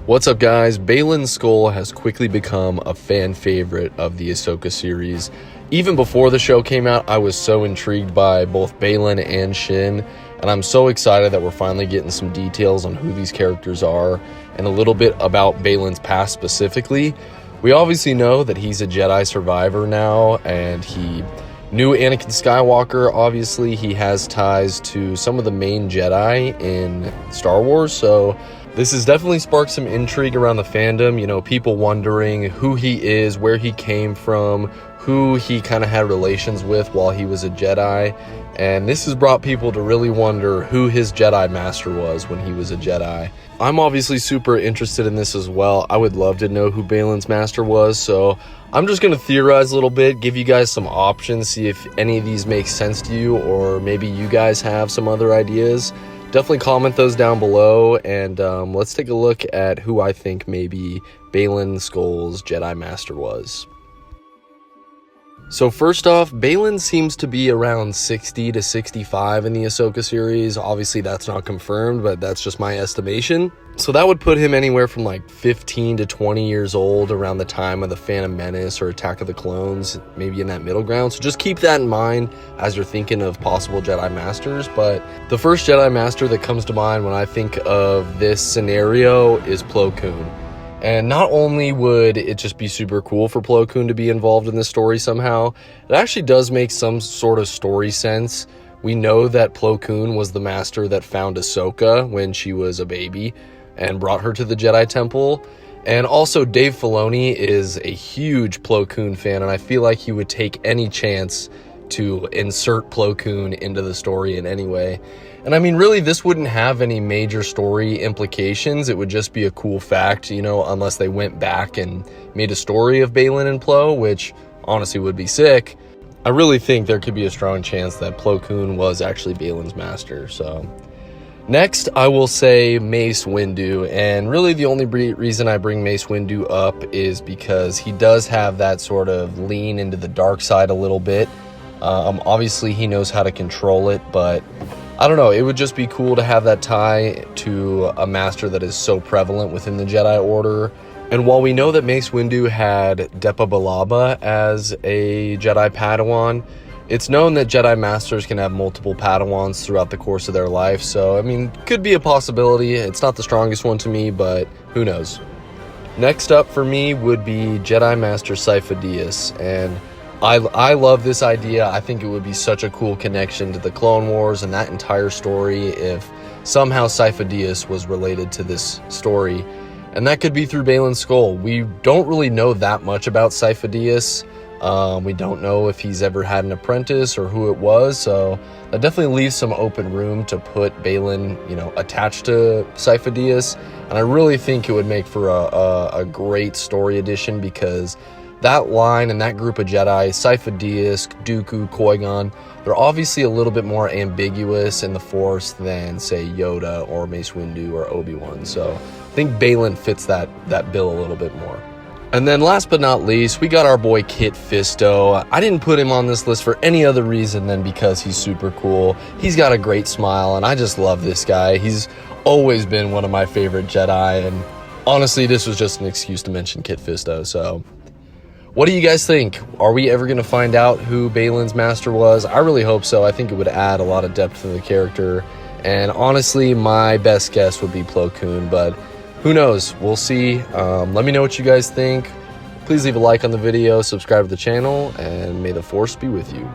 What's up, guys? Baylan Skoll has quickly become a fan favorite of the Ahsoka series. Even before the show came out, I was so intrigued by both Baylan and Shin, and I'm so excited that we're finally getting some details on who these characters are and a little bit about Baylan's past specifically. We obviously know that he's a Jedi survivor now, and he knew Anakin Skywalker. Obviously, he has ties to some of the main Jedi in Star Wars, so this has definitely sparked some intrigue around the fandom. You know, people wondering who he is, where he came from, who he kind of had relations with while he was a Jedi. And this has brought people to really wonder who his Jedi Master was when he was a Jedi. I'm obviously super interested in this as well. I would love to know who Baylan's Master was, so I'm just going to theorize a little bit, give you guys some options, see if any of these make sense to you, or maybe you guys have some other ideas. Definitely comment those down below, and let's take a look at who I think maybe Baylan Skoll's Jedi Master was. So first off, Baylan seems to be around 60 to 65 in the Ahsoka series. Obviously, that's not confirmed, but that's just my estimation. So that would put him anywhere from like 15 to 20 years old around the time of the Phantom Menace or Attack of the Clones, maybe in that middle ground. So just keep that in mind as you're thinking of possible Jedi Masters. But the first Jedi Master that comes to mind when I think of this scenario is Plo Koon. And not only would it just be super cool for Plo Koon to be involved in this story somehow, it actually does make some sort of story sense. We know that Plo Koon was the master that found Ahsoka when she was a baby and brought her to the Jedi Temple. And also, Dave Filoni is a huge Plo Koon fan, and I feel like he would take any chance to insert Plo Koon into the story in any way. And I mean, really, this wouldn't have any major story implications. It would just be a cool fact, you know, unless they went back and made a story of Baylan and Plo, which honestly would be sick. I really think there could be a strong chance that Plo Koon was actually Baylan's master. So next, I will say Mace Windu. And really the only reason I bring Mace Windu up is because he does have that sort of lean into the dark side a little bit. Obviously, he knows how to control it, but I don't know, it would just be cool to have that tie to a master that is so prevalent within the Jedi Order. And while we know that Mace Windu had Depa Billaba as a Jedi Padawan, it's known that Jedi Masters can have multiple Padawans throughout the course of their life. So, I mean, could be a possibility. It's not the strongest one to me, but who knows. Next up for me would be Jedi Master Sifo Dyas, and I love this idea. I think it would be such a cool connection to the Clone Wars and that entire story if somehow Sifo Dyas was related to this story. And that could be through Baylan Skoll. We don't really know that much about Sifo Dyas. We don't know if he's ever had an apprentice or who it was, so that definitely leaves some open room to put Baylan, you know, attached to Sifo Dyas. And I really think it would make for a great story addition, because that line and that group of Jedi, Sifo Dyas, Dooku, Qui-Gon, they're obviously a little bit more ambiguous in the Force than, say, Yoda or Mace Windu or Obi-Wan. So I think Baylan fits that bill a little bit more. And then last but not least, we got our boy Kit Fisto. I didn't put him on this list for any other reason than because he's super cool. He's got a great smile, and I just love this guy. He's always been one of my favorite Jedi, and honestly, this was just an excuse to mention Kit Fisto. So what do you guys think? Are we ever going to find out who Baylan's master was? I really hope so. I think it would add a lot of depth to the character. And honestly, my best guess would be Plo Koon, but who knows? We'll see. Let me know what you guys think. Please leave a like on the video, subscribe to the channel, and may the Force be with you.